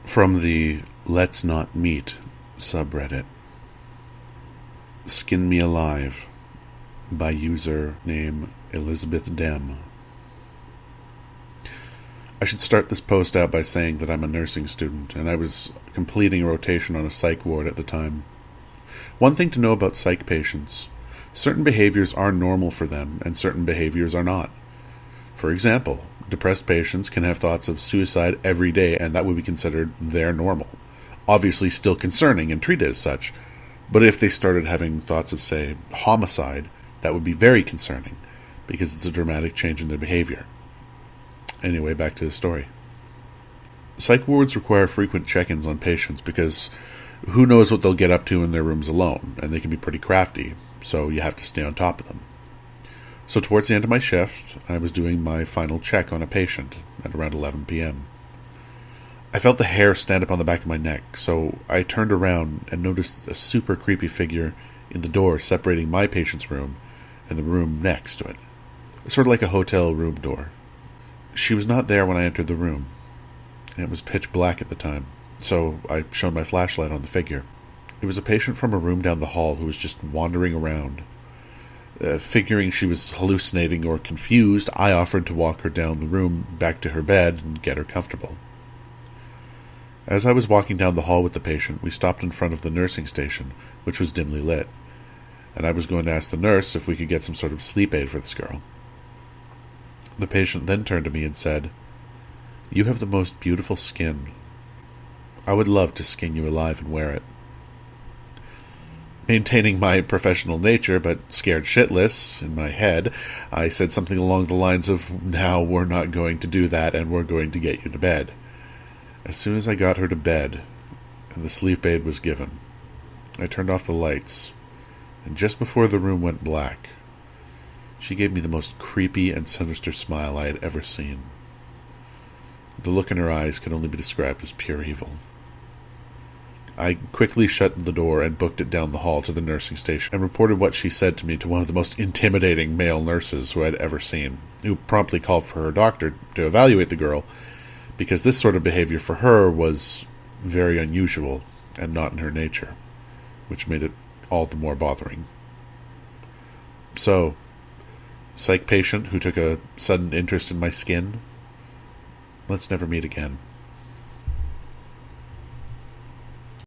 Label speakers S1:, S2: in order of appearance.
S1: From the Let's Not Meet subreddit. Skin Me Alive by user name Elizabeth Dem. I should start this post out by saying that I'm a nursing student, and I was completing a rotation on a psych ward at the time. One thing to know about psych patients: certain behaviors are normal for them, and certain behaviors are not. For example, depressed patients can have thoughts of suicide every day, and that would be considered their normal. Obviously still concerning and treated as such, but if they started having thoughts of, say, homicide, that would be very concerning, because it's a dramatic change in their behavior. Anyway, back to the story. Psych wards require frequent check-ins on patients because who knows what they'll get up to in their rooms alone, and they can be pretty crafty, so you have to stay on top of them. So towards the end of my shift, I was doing my final check on a patient at around 11 p.m. I felt the hair stand up on the back of my neck, so I turned around and noticed a super creepy figure in the door separating my patient's room and the room next to it. Sort of like a hotel room door. She was not there when I entered the room. It was pitch black at the time, so I shone my flashlight on the figure. It was a patient from a room down the hall who was just wandering around. Figuring she was hallucinating or confused, I offered to walk her down the room back to her bed and get her comfortable. As I was walking down the hall with the patient, we stopped in front of the nursing station, which was dimly lit, and I was going to ask the nurse if we could get some sort of sleep aid for this girl. The patient then turned to me and said, "You have the most beautiful skin. I would love to skin you alive and wear it." Maintaining my professional nature, but scared shitless, in my head, I said something along the lines of, "Now we're not going to do that, and we're going to get you to bed." As soon as I got her to bed, and the sleep aid was given, I turned off the lights, and just before the room went black, she gave me the most creepy and sinister smile I had ever seen. The look in her eyes could only be described as pure evil. I quickly shut the door and booked it down the hall to the nursing station and reported what she said to me to one of the most intimidating male nurses who I'd ever seen, who promptly called for her doctor to evaluate the girl, because this sort of behavior for her was very unusual and not in her nature, which made it all the more bothering. So, psych patient who took a sudden interest in my skin, let's never meet again.